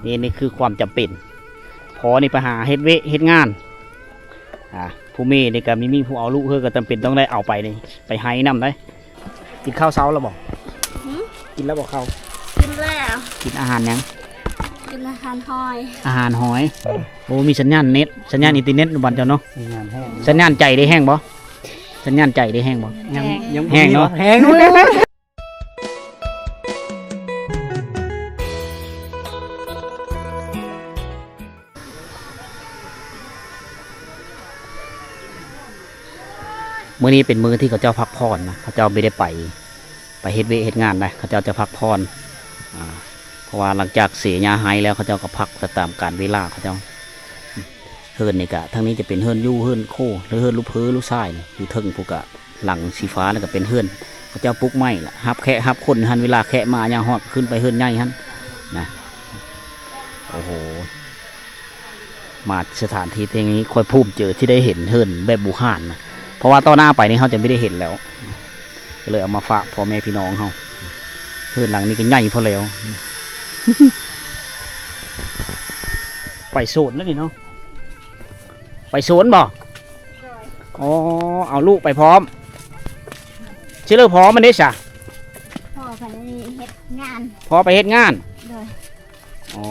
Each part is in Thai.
นี่คือความจำเป็นพอนี่ไปหาเฮ็ดงานผู้มีนี่ก็มีผู้เอาลูกเฮือก็จำเป็นต้องได้เอาไปนี่ไปให้นำได้กินข้าวเช้าแล้วบอกกินแล้วบอกข้าวกินแล้วกินอาหารยังกินอาหารหอยโอ้มีสัญญาณเน็ตสัญญาณอินเทอร์เน็ตบันเจ้าเนาะสัญญาณใจได้แห้งบ่สัญญาณใจได้แห้งบ่ยังแห้งเนาะแห้งเลยมื้อนี้เป็นมื้อที่เขาเจ้าพักผ่อนนะเขาเจ้าไม่ได้ไปเฮ็ดงานนะเขาเจ้าจะพักผ่อนเพราะว่าหลังจากเสียยาหายแล้วเขาเจ้าก็พักตามการเวลาเขาเจ้าเฮิร์นนี่กะทั้งนี้จะเป็นเฮิร์นยู่เฮิร์นโคหรือเฮิร์นลูกเพอลูกทรายอยู่ทึ่งพวกกะหลังสีฟ้าแล้วก็เป็นเฮิร์นเขาเจ้าปุ๊กไม้ละฮับแค่ฮับคนหันเวลาแค่มาย่างหอดขึ้นไปเฮิร์นใหญ่ฮันนะโอ้โหมาสถานที่ที่นี้ค่อยภูมิเจอที่ได้เห็นเฮิร์นแบบบูฮานนะเพราะว่าต่อหน้าไปนี่เขาจะไม่ได้เห็นแล้วก็เลยเอามาฝากพ่อแม่พี่น้องเขาเฮิร์นหลังนี้ก็ใหญ่พอแล้วไปโซนแล้วนี่เนาะไปโซนบ่อ๋อเอาลูกไปพร้อมชื่อเลิกพร้อมมันได้จ้ะพ่อไปเฮ็ดงานพอไปเฮ็ดงานอ๋อ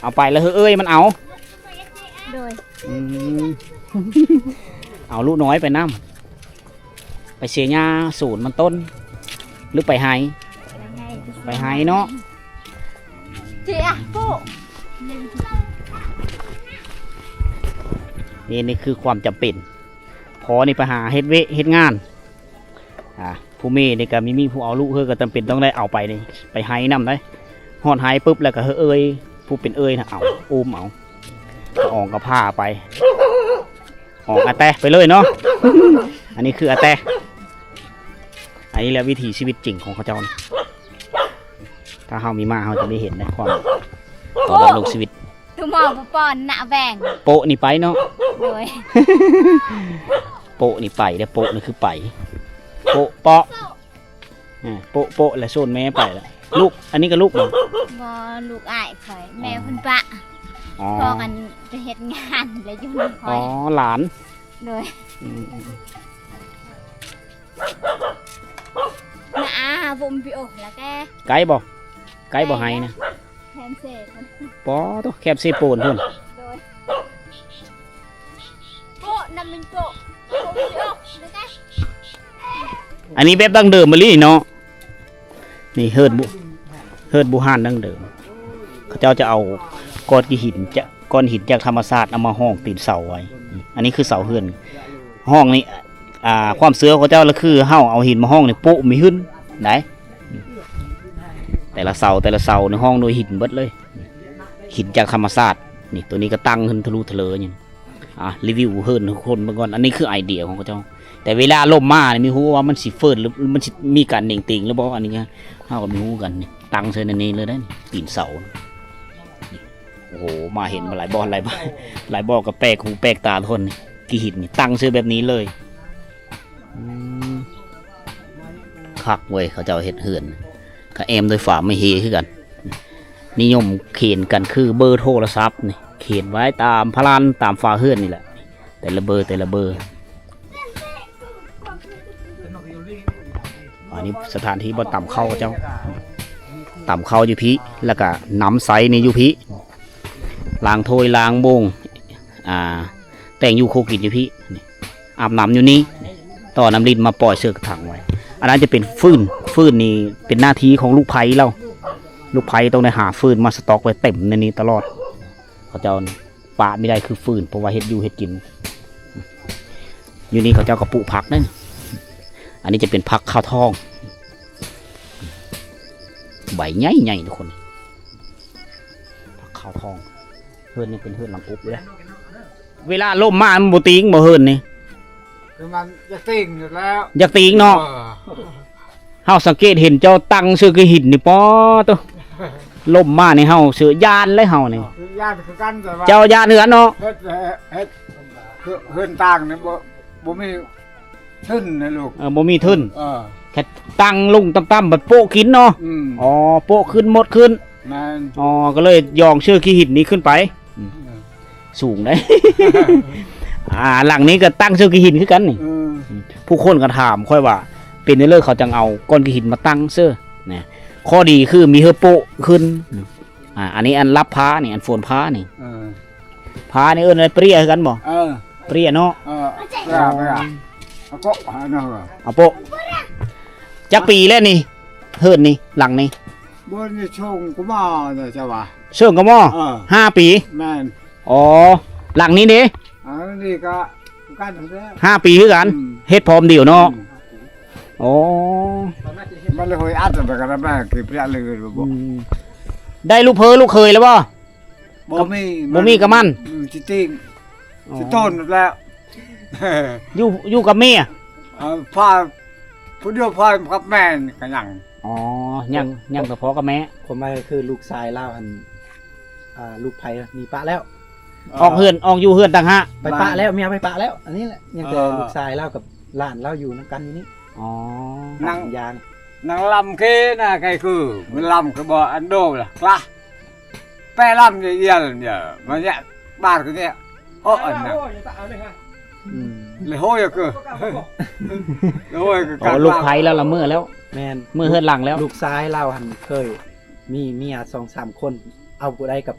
เอาไปแล้วเฮ้ยมันเอาเอาลูกน้อยไปน้ำไปเสียหญ้าสูนมันต้นหรือไปไฮเนาะเจี๊ยปุ๊นี่คือความจำเป็นพอนี่ไปหาเฮ็ดงานผู้มีนี่ก็มีผู้เอาลูกเฮือก็จำเป็นต้องได้เอาไปนี่ไปไฮนำได้หอดไฮปุ๊บแล้วก็เอ้ยผู้เป็นเอ้ยนะเอาอุ้มเอาออกกับผ้าไปออกอาแตไปเลยเนาะอันนี้คืออาแตอันนี้แหละวิถีชีวิตจริงของเขาเจ้าถ้าเขามีมาเขาจะได้เห็นในความต่อดำรงชีวิตทุมอปอนหน้าแบ่งโปะนี่ไปเนาะโดยโปะนี่ไปแล้วโปะนี่คือไปโปะเปาะโปะและโซนแม่ไปแล้วลูกอันนี้ก็ลูกบ่ลูกอ้ายข่อยแม่เพิ่นปะพอกันไปเฮ็ดงานแล้วอยู่นี่ข่อยหลานโดยน้าบุมพี่โอแล้วแกไกด์บ่ให้นะแคมเซ่ปอตัวแคบเซโปนพุ่นโปน้ำมันโปพี่โอแล้วแกอันนี้แบบดั้งเดิมมาลี่เนาะนี่เฮิร์ดบูฮานดั้งเดิมเขาเจ้าจะเอาก้อนหินจากธรรมศาสตร์เอามาห้องตีนเสาไว้อันนี้คือเสาเฮือนห้องนี้ความเสือเขาเจ้าละคือเฮาเอาหินมาห้องนี่โป๊ะมีขึ้นไหนแต่ละเสาในห้องโดยหินเบิดเลยหินจากธรรมศาสตร์นี่ตัวนี้ก็ตั้งขึ้นทะลุทะเลอย่างรีวิวเฮิร์นทุกคนเมื่อก่อนอันนี้คือไอเดียของเขาเจ้าแต่เวลาลมมาเนี่ยมีหูว่ามันสิเฟิร์นหรือมันมีการเน่งติงหรือบอกอันนี้เฮาก็มีหูกันตั้งเซนนี้เลยได้ตีนเสาโอ้โหมาเห็นมาหลายบ่อกับแปลกหูแปลกตาทนกี่หินนี่ตั้งเสื้อแบบนี้เลยคักเว้ยเขาจะเห็ดเหือนเขาเอ็มโดยฝาไม่เฮขึ้นกันนิยมเขียนกันคือเบอร์โทรศัพท์นี่เขียนไว้ตามพลานตามฝาเหือนนี่แหละแต่ละเบอร์อันนี้สถานที่บ่ต่ำเข้าเจ้าต่ำเข้าอยู่พี่แล้วก็น้ำใสในอยู่พี่ล้างถ้วยล้างโบงแต่งอยู่โคกินอยู่พี่อาบน้ำอยู่นี้ต่อน้ำลิ้นมาปล่อยเสือกถังไว้อันนั้นจะเป็นฟืนนี่เป็นหน้าที่ของลูกไผ่เราลูกไผ่ต้องได้หาฟืนมาสต็อกไว้เต็มในนี้ตลอดเขาเจ้าปะไม่ได้คือฟืนเพราะว่าเฮ็ดอยู่เฮ็ดกินอยู่นี่เขาเจ้ากระปุกผักนั่นอันนี้จะเป็นผักข้าวทองใบใหญ่ๆทุกคนผักข้าวทองเฮือนนี่เป็นเฮือนหลังอุบเลยเวลาลมมามันบ่ติงบ่เฮือนนี่มันอยากติงอยู่แล้วอยากติงเนาะเฮาสังเกตเห็นเจ้าตั้งเสือคือหินนี่ป้อตัวลมมาในเฮาเสือยานเลยเฮานี่ยานคือกันแต่ว่าเจ้ายานเหือเนาะเฮ็ดเฮือนต่างนี่บ่มีทึนนะลูกบ่มีทึนแค่ตั้งลงต่ำๆบัดโปะกินเนาะอ๋อโปะขึ้นหมดขึ้น แม่น อ๋อก็เลยยองชื่อขี้หินนี้ขึ้นไปสูงได้ หลังนี้ก็ตั้งชื่อขี้หินคือกันนี่ ผู้คนก็ถามค่อยว่า เป็นในเรื่องเขาจังเอาก้อนขี้หินมาตั้งเสื้อนะข้อดีคือมีเฮอโปะขึ้นอันนี้อันรับพ้านี่อันโฟนพ้านี่พ้านี่เอิ้นอะไรเปรี้ยคือกันบ่เปรี้ยเนาะเอาโปะจักปีแล้วนี่เฮิรนนี่หลังนี่ บนนี่ชงกูมาเนี่ยจ้าวะ เชื่องก็หม้อ5 ปี แม่น อ๋อหลังนี้เด้ อันนี้ก็กันแล้ว 5 ปีคือกันเฮ็ดพร้อมเดียวเนาะอ๋อ มันเลยหอยอัดไปกันแม่คือเปรี้ยเลยบ่ ได้ลูกเพอลูกเคยแล้วบ่ บ่มี กับมัน จิติ้งจิต้นแล้ว อยู่กับเมีย พาผู้เดียวพากับแม่กันยัง อ๋อยังแต่พอกับแม่ ผมมาคือลูกชายเล่าอันลูกไผ่มีปะแล้ว ออกอยู่เฮือนต่างหาก ไปปะแล้วเมียไปปะแล้ว อันนี้แหละยังแต่ลูกชายเล่ากับหลานเล่าอยู่น้ำกันอยู่นี่ อ๋อ นั่ง ยาง นางลำเคน่ะไก่คือมันลำคือบ่อันโดล่ะกล้าแป้ลำเยี่ยๆเนี่ยมันเนี่ยบ้านก็เนี่ยโอ้อันนั้นเลยโหยคือเลยโหยคือ อ๋อลูกไผ่แล้วละเมื่อแล้ว แมน เมื่อเฮือนหลังแล้ว ลูกชายเล่าหันเคย มีเมีย2-3 คน เอากูได้กับ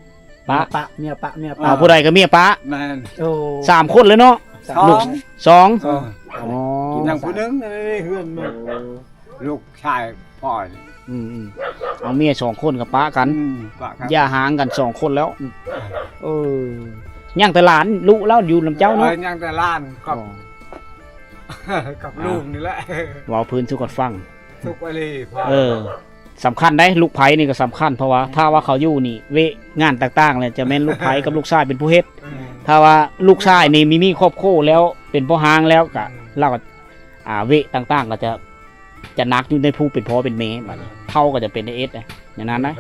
ปะ เมียปะ เอาผู้ใดกับเมียป้า แม่น โอ้ 3 คนเลยเนาะ ลูก 2 อ๋อ นั่งผู้นึงนี่เฮือนมึงลูกชายพ่อ เอาเมีย2 คนกับป้ากัน ปะครับ อย่าห่างกัน2 คนแล้วยังแต่หลานลูกเล่าอยู่ลำเจ้าเนาะ ยังแต่ล้านกับลูกนี่แหละ เว้าพื้นสุกดฟัง ทุกไปเลย สำคัญได้ลูกไผ่นี่ก็สำคัญเพราะว่าถ้าว่าเขาอยู่นี่เวงานต่างๆเลยจะแม่นลูกไผ่กับลูกชายเป็นผู้เฮ็ดถ้าว่าลูกชายนี่มีครอบครัวแล้วเป็นพ่อหางแล้วก็เราก็เวต่างๆก็จะนักอยู่ในผู้เป็นพ่อเป็นแม่บัดนี้เท่าก็จะเป็นเอสนะอย่างนั้นนะ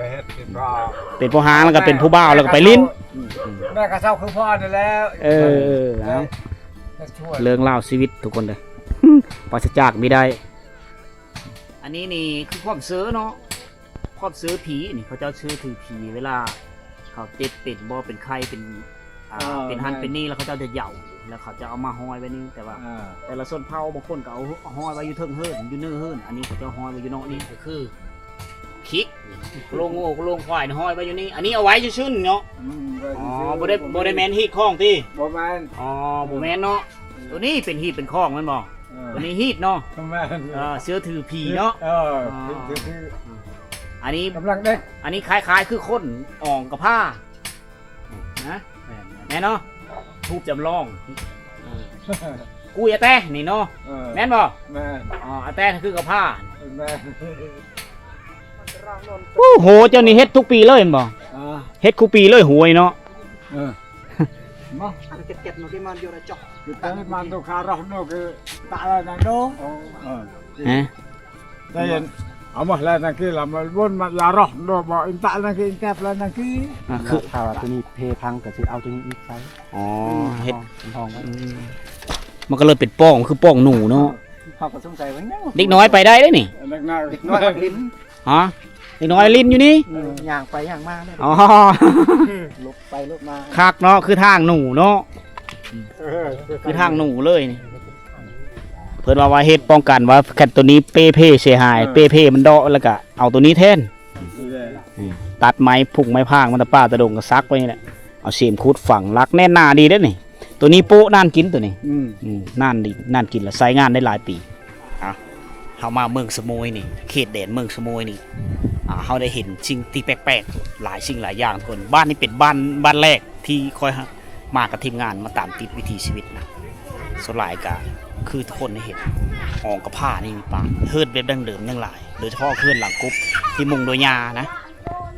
เป็นพ่อหางแล้วก็เป็นผู้บ่าวแล้วก็ไปลิ้น แม่กระเช้าคือพ่อนี่แล้ว เอาเรื่องเล่าชีวิตทุกคนเลย ปราศจากไม่ได้ อันนี้นี่คือความเสือเนาะความเสือผีนี่เขาเจ้าชื่อถือผีเวลาเขาเจ็บเป็นบ่เป็นไข้เป็นเป็นหันเป็นนี่แล้วเขาเจ้าจะเหย่าแล้วเขาจะเอามาห้อยไว้นี่แต่ว่าแต่ละส่วนเผาบางคนก็เอาห้อยไว้อยู่เทิงเฮิร์นอยู่เนื้อเฮิร์นอันนี้เขาจะห้อยไว้อยู่นอกนี่ก็คือคิกโลงโง่โลงควายห้อยไว้อยู่นี่อันนี้เอาไว้ชื่นๆเนาะอ๋อบ่ได้แมนฮีทข้องที่ บ่แม่น อ๋อบ่แมนเนาะตัวนี้เป็นฮีทเป็นข้องมันบ่ตัวนี้ฮีทเนาะ บ่แม่น เสื้อถือผีเนาะอันนี้ กำลังเด็ก อันนี้คล้ายๆคือคนอ่องกับผ้านะแม่เนาะทูบจำลองกูอย่าแต่นี่เนาะแม่นบ่ แม่น อ๋ออาแต่คือกับผ้า แม่น โอ้โหเจ้านี่เฮ็ดทุกปีเลยเห็นบ่เฮ็ดทุกปีเลยหวยเนาะ มา ada ket-ket no man yo ra cok kita ni mantu karah no ke tak lah nak do ฮะ ได้เอามาแล้วนั่นคือละมันวนมาลารอโดบอกอินตะนั่นคืออินแคบแล้วนั่นคือ คือ ถ้าว่าตัวนี้เพพังก็สิเอาตัวนี้อีกใช้ อ๋อเฮ็ด ทองไว้ มันก็เลยเป็นป้องคือป้องหนูเนาะ เขาก็สงสัยว่าแนว เด็กน้อยไปได้เด้นี่ นักหน้า น้อยลิ้น ฮะเด็กน้อยลิ้นอยู่นี่ ย่างไปย่างมาเนี่ย อ๋อ ลบไปลบมา คักเนาะคือทางหนูเนาะคือทางหนูเลยนี่เพิ่นว่าเฮ็ดป้องกันว่าแค่ตัวนี้เป้เพ่เสียหายเป้เพ่มันเดาะแล้วก็เอาตัวนี้แทนตัดไม้ผุกไม้พางมันตะป้าตะดงก็ซักไว้นี่แหละเอาเสียมขุดฝังรักแน่นหนาดีเด้อนี่ตัวนี้โป๊ะน่านกินตัวนี้น่านดีน่านกินแล้วใช้งานได้หลายปีเฮามาเมืองสมุยนี่เขตแดนเมืองสมุยนี่เฮาได้เห็นสิ่งที่แปลกๆหลายสิ่งหลายอย่างคนบ้านนี้เป็นบ้านแรกที่คอยมากับทีมงานมาตามติดวิถีชีวิตนะส่วนหลายก็คือทุกคนได้เห็นอองกับผ้านี่มีปางเฮิร์ดแบบดั้งเดิมยังหลายโดยเฉพาะเพื่อนหลังกรุ๊ปที่มุงโดยยานะ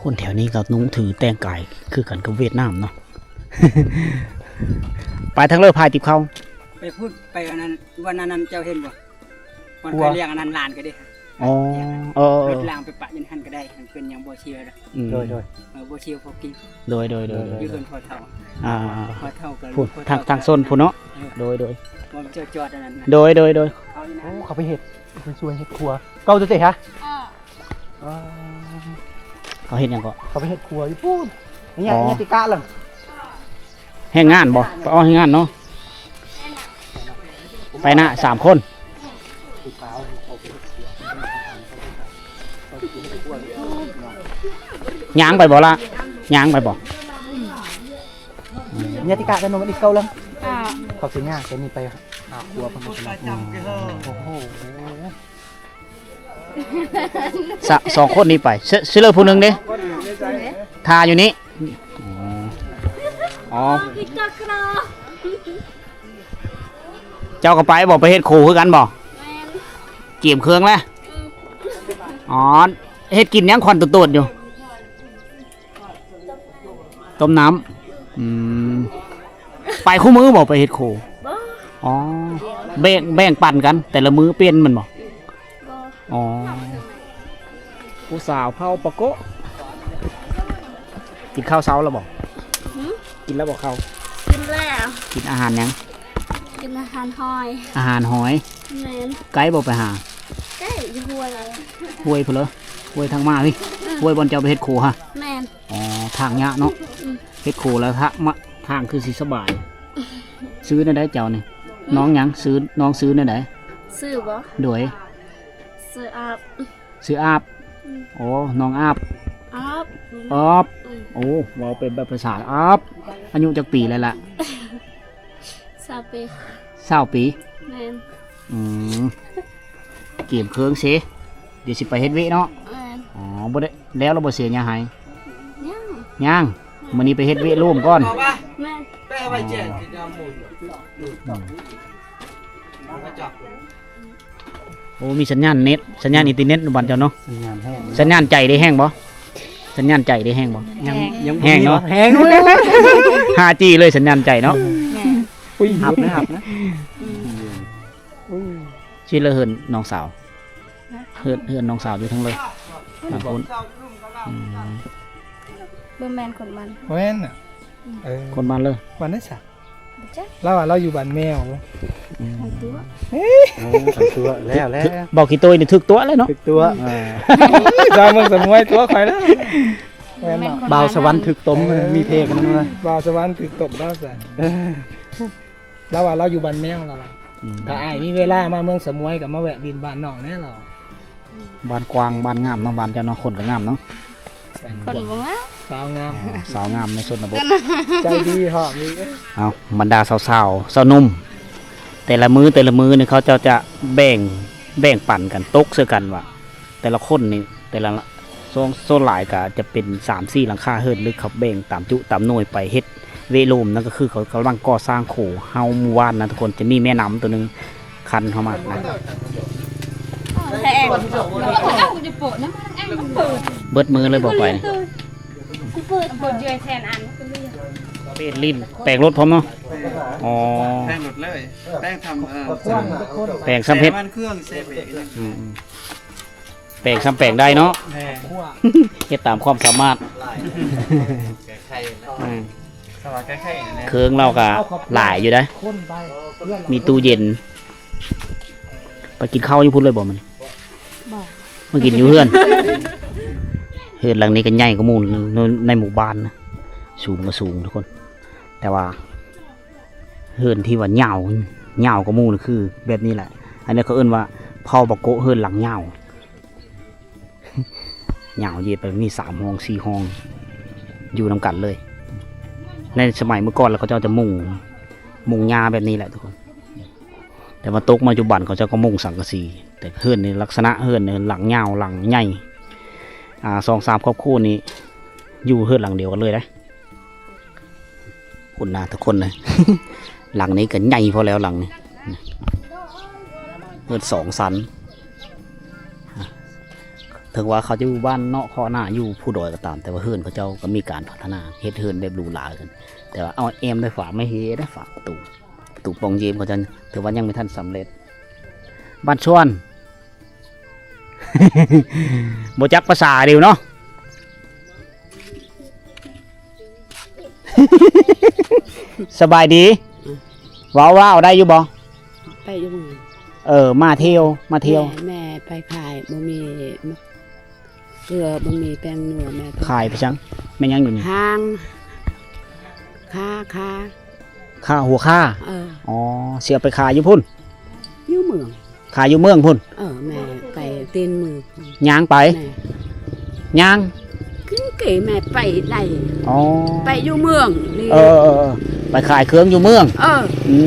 คนแถวนี้ก็นุ่งถือแต่งกายคือกันกับเวียดนามเนาะ ไปทางเลิกพายติบเข้า ไปพูดไปอันนั้นวันนั้นเจ้าเห็นบ่วันเคยเลี้ยงอันนั้นหลานก็ได้ อ๋อรถล่างไปปะยันหันก็ได้มันเป็นอย่างบ่เชียวนะ โดย บ่เชียวพอกิน โดย อยู่เพิ่นพอเท่า พอเท่ากัน พูดทางโซนพูดเนาะโดย บ่เจอจอดอันนั้น โดย เอานี่ โอ้ นะ เขาไปเห็ดไปช่วยเห็ดครัวเก่าจะเตะฮะเขา เขาเฮ็ดหยังก็ เขาไปเฮ็ดครัวอยู่พูดเนี่ย อ๋อ เนี่ยติกะล่ะ แห้งงานบ่ไปอ้อแห้งงานเนาะไปนะ3 คนย่างไปบ่ละย่างไปบ่ เนี่ยติกะจะนมอีกเก่าแล้ว อ่า เขาสิย่างจะนี่ไปหาครัวเพิ่นไปโอ้โห สองคนนี้ไปซื้อเลยผู้หนึงเด้ทาอยู่นี้อ๋อ พี่จักรอ เจ้าก็ไปบอกไปเฮ็ดขู่คือกันบ่ แม่น เกี่ยมเครื่องแล้วอ๋อเฮ็ดกินยังควันตุดๆอยู่ต้มน้ำไปคู่มือบอกไปเฮ็ดขู่ บ่ อ๋อแบ่งปั่นกัน แต่ละมือเปลี่ยนมันบ่ บ่ อ๋อผู้สาวเผาปะโกะกินข้าวเช้าแล้วบ่กินแล้วบ่ข้าว กินแล้ว กินอาหารยัง กินอาหารหอย อาหารหอย แม่น ไกด์บ่ไปหา ใกล้อยู่ห้วยเลย ห้วยพุ่นเหรอห้วยทางมาพี่ห้วยบอนเจ้าไปเฮ็ดขู่ฮะ แม่น อ๋อทางยะเนาะเฮ็ดขู่แล้วทางคือสิสบาย ซื้อได้ได้เจ้านี่น้องหยังซื้อได้ไหน ซื้อบ่ ด้วย ซื้ออาบ ซื้ออาบโอ้น้องอาบ อาบ ออบโอ้เว้าเป็นแบบภาษาอาบอายุจักปีแล้วล่ะ ซาเป 20 ปี แม่น อืมเก็บเครื่องสิเดี๋ยวสิไปเฮ็ดเวะเนาะ แม่น อ๋อบ่ได้แล้วเราบ่เสียหยังให้ ยัง ยังมื้อนี้ไปเฮ็ดเวะร่วมก่อน แม่น โอ้มีสัญญาณเน็ตสัญญาณอินเทอร์เน็ตบ้านเจ้าเนาะ สัญญาณแห้ง สัญญาณใจได้แห้งบ่สัญญาณใจได้แห้งบ่ ยัง แห้งเนาะ แห้งเลย 5G เลยสัญญาณใจเนาะ แม่ อุ้ยหับนะอุ้ย ชื่อละเฮินน้องสาวเฮินน้องสาวอยู่ทั้งเลยบางคน บ่แม่นคนมัน แม่นอ่ะคนบ้านเลย วันนั้นสัก บ่จัก เราอยู่บ้านแมว ทั้งตัว ตัวแล้วแล้ว บอกกี่ตัวนี่ถึกตัวเลยเนาะ ถึกตัว จาเมืองสมวยตัวข่อยแล้ว บ่แม่นคน บ่าวสวรรค์ถึกต้มมีเพลงกันด้วย บ่าวสวรรค์ถือตบเราซะเราอยู่บ้านแมวเราถ้าอ้ายมีเวลามาเมืองสมวยกับมาแวะดินบ้านน้องแน่เรา บ้านกวางบ้านงามเนาะบ้านเจ้าเนาะคนก็งามเนาะ คนบ่มา สาวงาม สาวงามในชนบท ใจดีหอมดี เอาบรรดาสาวสาวนุ่มแต่ละมือนี่เขาจะแบ่งปั่นกันตกเสื้อกันว่าแต่ละคนนี่แต่ละโซนหลายก็จะเป็น3-4หลังคาเฮิรนหรือเขาแบ่งตามจุตามหน่วยไปเฮ็ดเวโลมนั่นก็คือเขากำลังก่อสร้างโขเฮาหมู่บ้านนะทุกคนจะมีแม่น้ำตัวหนึงคันเข้ามานะ แท้ง เบิดมือเลยบอกไป เปิดเยอะแทนอัน เป็นลิ้นแปลงรถพร้อมเนาะอ๋อ แป้งหลุดเลยแป้งทำแปลงซ้ำเพชร มันเครื่องเซฟเองนะ แปลงซ้ำแปลงได้เนาะ แม่ เฮ็ดตามความสามารถ แก้ไขนะ อืม สวัสดีแก้ไขนะ เครื่องเราก็หลายอยู่ได้อ คนไป มีตู้เย็น ไปกินข้าวอยู่พุ่นเลยบ่มันมากินอยู่เฮือนเฮือนหลังนี้ก็ใหญ่กว่าหมู่ในหมู่บ้านนะสูงก็สูงทุกคน แต่ว่าเฮือนที่ว่าเหยาวกว่าหมู่นี่คือ แบบนี้แหละ อันนี้เขาเอิ้นว่าพ่อบักโกะเฮือนหลังเหยาวเหยาวเย็ดไปมี3 ห้อง 4 ห้อง อยู่นำกันเลย ในสมัยเมื่อก่อนแล้วเขาจะมุงหญ้าแบบนี้แหละทุกคน แต่มาตกมาปัจจุบันเขาจะก็มุงสังกะสีแต่เฮือนในลักษณะเฮือนในหลังยาวหลังใหญ่2-3 ครอบครัวนี้อยู่เฮือนหลังเดียวกันเลยนะคุณนาทุกคนเลย หลังนี้ก็ใหญ่พอแล้วหลังนี้เฮือน2 ชั้นถึงว่าเขาจะอยู่บ้านเนาะคอหน้าอยู่ผู้ดอยก็ตาม แต่ว่าเฮือนเขาเจ้าก็มีการพัฒนาเฮ็ดเฮือนแบบหรูหรากันแต่ว่าเอาแอมได้ฝาไม่เฮได้ฝาประตูปองเยมเขาจะถือว่ายังไม่ทันสำเร็จบ้านชวน โบจักภาษาเดียวเนาะ สบายดีว้าวได้อยู่บ่ ไปอยู่หมู่ มาเที่ยว แม่ไปขายบ่มี เกลือบะหมี่แป้งนัวแม่ ขายไปจังแม่นยังอยู่นี่ หางคา ค่าหัวค่า อ๋อเสียไปขายอยู่พุ่น อยู่เมือง ขายอยู่เมืองพุ่น แม่ไปตีนมือ ย่างไป แม่ ย่าง ขึ้นเก๋แม่ไปได้ อ๋อ ไปอยู่เมืองนี่ ไปขายเครื่องอยู่เมือง อื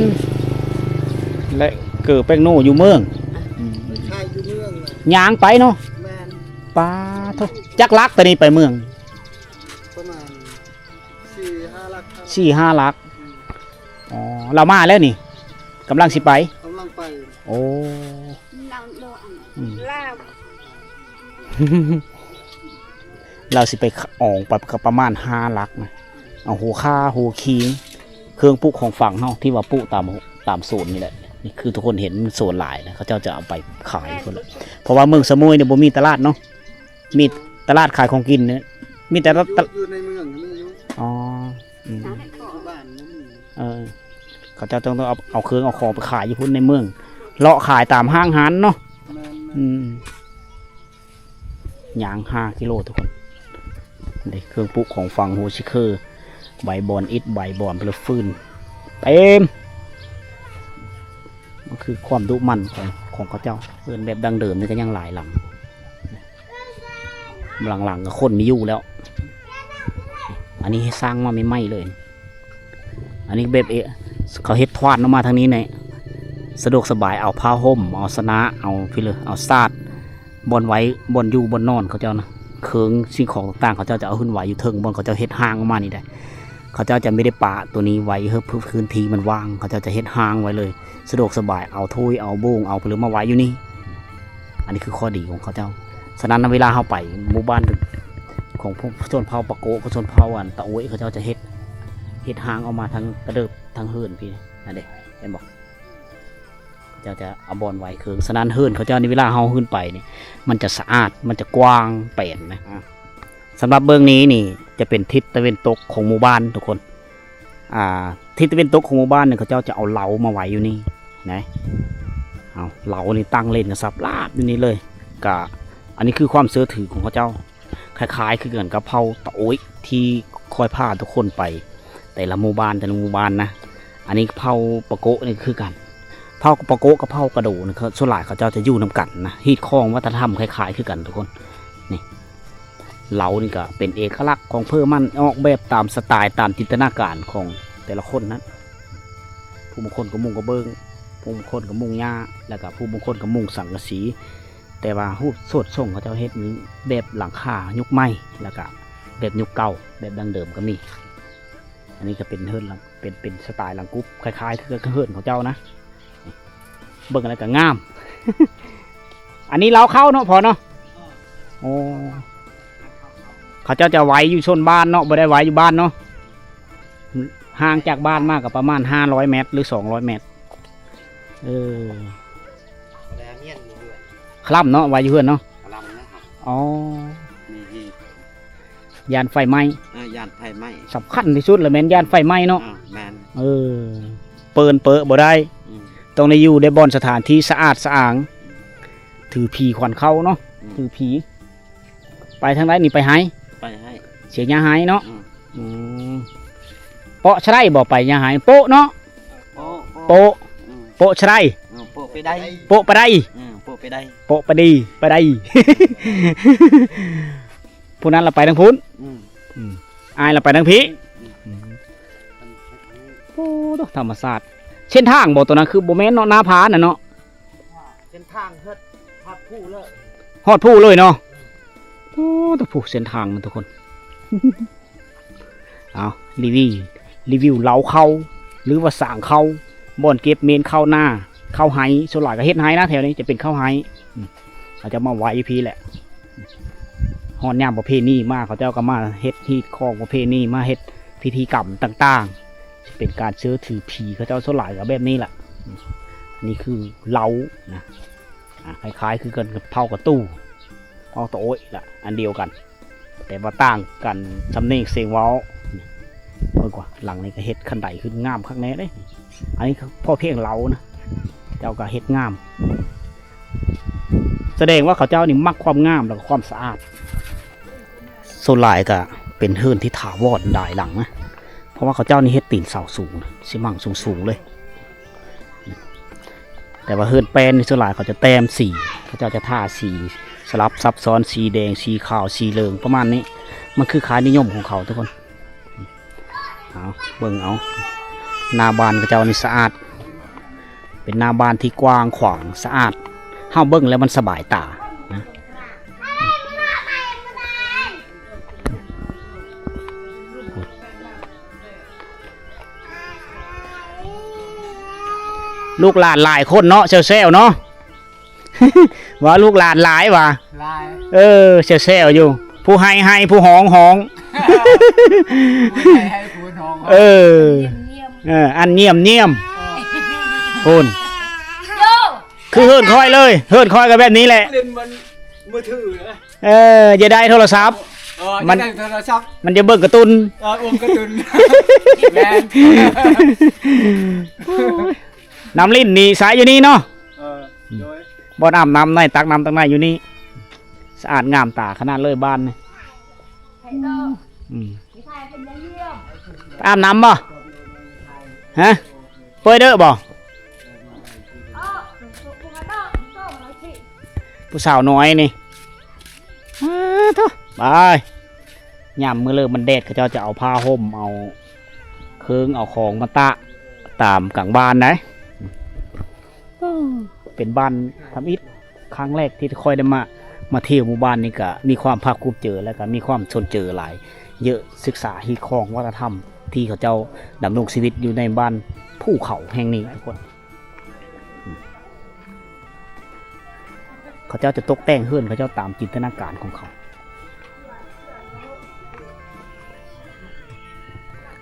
มและเกิดแป้งโน่อยู่เมือง ใช่อยู่เมืองน่ะ ย่างไปเนาะ แม่น ปลาทจักลักตอนนี้ไปเมือง ประมาณ4-5 ลัก 4-5 ลัก อ๋อ เรามาแล้วนี่กำลังสิไป กำลังไป โอ้ เราสิไปออกไปประมาณ5 ลักนะเอาหัวค่าหัวคิงเครื่องปลูกของฝั่งเฮาที่ว่าปลูกตามโซนนี่แหละนี่คือทุกคนเห็นโซนหลายนะเขาเจ้าจะเอาไปขายคนละเพราะว่าเมืองสมุยเนี่ยบ่มีตลาดเนาะมีตลาดขายของกินเนี่ยมีแต่อยู่ในเมืองนี่อยู่ อ๋ออืม บ้านนี่ เขาเจ้าต้องเอาเครื่องเอาของไปขายอยู่พุ่นในเมืองเลาะขายตามห้างร้านเนาะ แม่น ยาง5 กิโลทุกคนนี่เครื่องปลูกของฝั่งโฮชิเคอร์ใบบอนอิฐใบบอนเพลฟืนเต็มมันคือความดุมันของเขาเจ้าเพื่อนแบบดังเดิมนี่ก็ยังหลายหลังหลังๆก็คนมีอยู่แล้ว อันนี้ให้สร้างมาไม่ไหม้เลย อันนี้แบบเขาเฮ็ดทวาดออกมาทางนี้เนี่ยสะดวกสบายเอาผ้าห่มเอาสนะเอาพี่เลยเอาซาดบอนไว้บอนอยู่บอนนอนเขาเจ้านะเครื่องสิ่งของต่างๆเขาเจ้าจะเอาขึ้นไว้อยู่เทิงบอนเขาเจ้าเฮ็ดห้างออกมานี่ได้เขาเจ้าจะไม่ได้ปะตัวนี้ไว้เพื่อพื้นที่มันว่างเขาเจ้าจะเฮ็ดห้างไว้เลยสะดวกสบายเอาถ้วยเอาโบ่งเอาผลึกมาไว้อยู่นี่อันนี้คือข้อดีของเขาเจ้าฉะนั้นเวลาเข้าไปหมู่บ้านของพวกชนเผ่าปะโกะชนเผ่าตะโอยเขาเจ้าจะเฮ็ดห้างออกมาทางกระเดิบทางเฮิร์นพี่นั่นเด้เห็นบอกเจ้าจะเอาบอลไว้คือฉะนั้นเฮิร์นเขาเจ้าในเวลาเฮาขึ้นไปนี่มันจะสะอาดมันจะกว้างแป่นนะสำหรับเบื้องนี้นี่จะเป็นทิศตะวันตกของหมู่บ้านทุกคนทิศตะวันตกของหมู่บ้านเนี่ยเขาเจ้าจะเอาเหลามาไว้อยู่นี่นะเอาเหลานี่ตั้งเล่นกันซับลาบอยู่นี่เลยกะอันนี้คือความเชื่อถือของเขาเจ้าคล้ายๆคือเกินกับเผ่าตะโอยที่คอยพาทุกคนไปแต่ละหมู่บ้านนะอันนี้เผ่าปะโกะนี่คือกันเผ่าปะโกะกับเผ่ากระดูนะเขาส่วนหลายเขาเจ้าจะอยู่นำกันนะฮีดคล้องวัฒนธรรมคล้ายๆคือกันทุกคนนี่เหลานี่ก็เป็นเอกลักษณ์ของเพิ่มมันออกแบบตามสไตล์ตามจินตนาการของแต่ละคนนั้นผู้บางคนก็มุ่งกระเบื้องผู้บางคนก็มุ่งหญ้าแล้วก็ผู้บางคนก็มุ่งสังกะสีแต่ว่ารูปสดส่งเขาเจ้าเฮ็ดนี้แบบหลังคายุคใหม่แล้วก็แบบยุคเก่าแบบดั้งเดิมก็มีอันนี้ก็เป็นเฮิร์นเป็นสไตล์หลังกุ๊บคล้ายๆคือเฮิร์นของเจ้านะเบิ่งอะไรก็งาม อันนี้เราเข้าเนาะพอเนาะโอ้เขาเจ้าจะไว้อยู่ชนบ้านเนาะไม่ได้ไว้อยู่บ้านเนาะห่างจากบ้านมากกับประมาณ500 เมตรหรือ200 เมตรแล้วเมียนอยู่ด้วย คล่ำเนาะไว้อยู่เพื่อนเนาะ ลำนะครับ อ๋อ นี่ ยานไฟไหม้ ยานไฟไหม้ สำคัญที่สุดเลยแม่นยานไฟไหม้เนาะ แมน เปิดบ่ได้ต้องได้อยู่ได้บอนสถานที่สะอาดสะอ้างถือผีขวัญเข้าเนาะถือผีไปทางไหนนี่ไปหาย ไปให้ เสียยาหายเนาะเปาะชะไดบ่ไปยาหายโปะเนาะโปะชะได โปะไปได้ โปะไปได้ โปะไปได้ โปะไปดีไปได้ ผู้นั้นเราไปทางพุ้นอายเราไปทางพีโอ้ธรรมศาสตร์เส้นทางบ่ตัวนั้นคือบ่แม่นเนาะนาผาน่ะเนาะ เส้นทางเฮ็ดพัดผู้เลย ฮอดผู้เลยเนาะโอ้ตัวผู้เส้นทางมันทุกคน เอารีวิวเล้าเข้าหรือว่าสร้างเข้าบ่อนเก็บเมนเข้าหน้าเข้าไฮส่วนหลายก็เฮ็ดไฮนะแถวนี้จะเป็นเข้าไฮเขาจะมาไว้พีแหละฮอดยามประเพณีมากเขาเจ้าก็มาเฮ็ดฮีดของประเพณีมาเฮ็ดพิธีกรรมต่างๆจะเป็นการเชื้อถือผีเขาเจ้าส่วนหลายก็แบบนี้แหละนี่คือเล้านะคล้ายๆคือกันกับเผากระตู้เผาตะโอยละอันเดียวกันแต่ว่าต่างกันสำเนียงเสียงเว้าเมื่อกว่าหลังนี้ก็เฮ็ดขันไดขึ้นงามข้างในเลยอันนี้พ่อเพียงเล้านะเจ้าก็เฮ็ดงาม แสดงว่าเขาเจ้านี่มักความงามแล้วก็ความสะอาดส่วนหลายก็เป็นเฮือนที่ถาวรได้หลังนะเพราะว่าเขาเจ้านี่เฮ็ดตีนเสาสูงสิมั่งสูงเลย แต่ว่าเฮือนแปลนในส่วนหลายเขาจะแต้มสีเขาเจ้าจะท่าสีสลับซับซ้อนสีแดงสีขาวสีเหลืองประมาณนี้มันคือค่านิยมของเขาทุกคนเอาเบิ่งเอาหน้าบ้านเขาเจ้านี่สะอาดเป็นหน้าบ้านที่กว้างขวางสะอาดเฮาเบิ่งแล้วมันสบายตานะลูกหลานหลายคนเนาะเซลเนาะ ว่าลูกหลานหลายว่ะ ลาย เซลอยู่ ผู้ให้ผู้หอง ให้ผู้น้อง อันเงียมพูนคือเฮิร์นคอยเลยเฮิร์นคอยกันแบบนี้แหละ เล่นมันมือถือนะ จะได้โทรศัพท์ มันโทรศัพท์ มันจะเบิ่งการ์ตูน อมกระตุนแมน น้ำลิ้นนี่สายอยู่นี่เนาะ โดย บ่อน้ำน้ำในตักน้ำตักในอยู่นี่สะอาดงามตาขนาดเลยบ้านนี่อาบน้ำบ่ฮะเปิดเด้อบ่ผู้สาวน้อยนี่เถอะไปย่ำมือเลิกมันแดดเขาเจ้าจะเอาผ้าห่มเอาเครื่องเอาของมาตะตามกลางบ้านนะเป็นบ้านทำอิฐครั้งแรกที่ค่อยได้มาเที่ยวหมู่บ้านนี่ก็มีความภาคภูมิใจแล้วก็มีความชนเจอหลายเยอะศึกษาฮีคองวัฒนธรรมที่เขาเจ้าดำรงชีวิตอยู่ในบ้านภูเขาแห่งนี้ทุกคนเขาเจ้าจะตกแต่งเฮือนเขาเจ้าตามจินตนาการของเขา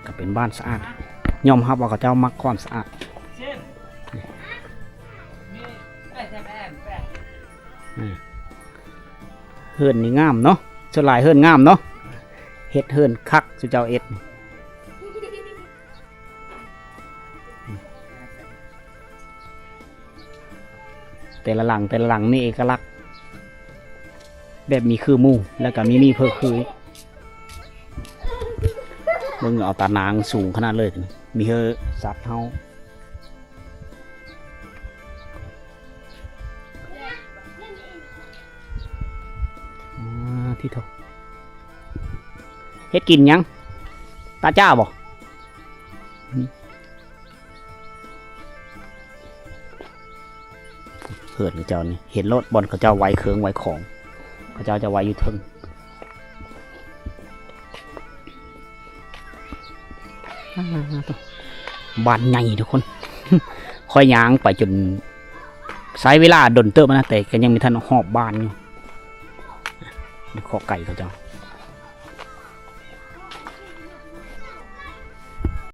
ก็เป็นบ้านสะอาดยอมรับว่าเขาเจ้ามักความสะอาดเฮือนนี่งามเนาะส่วนหลายเฮือนงามเนาะเฮ็ดเฮือนคักสุเจ้าเอ็ดแต่ละหลังนี่เอกลักษณ์แบบมีคือหมู่แล้วก็มีเพิ่มคือมึงเอาตานางสูงขนาดเลยมีเฮอสับเฮาที่เท่าเฮ็ดกินยังตาจ้าบ่เพื่อนเขาเจ้านี่เห็นรถบอลเขาเจ้าไว้เครื่องไว้ของเขาเจ้าจะไว้อยู่ทึงบ้านใหญ่ทุกคน ค่อยย่างไปจนใช้เวลาดนเติบนะแต่ก็ยังมีท่านหอบบ้านอยู่ขอไก่เขาเจ้า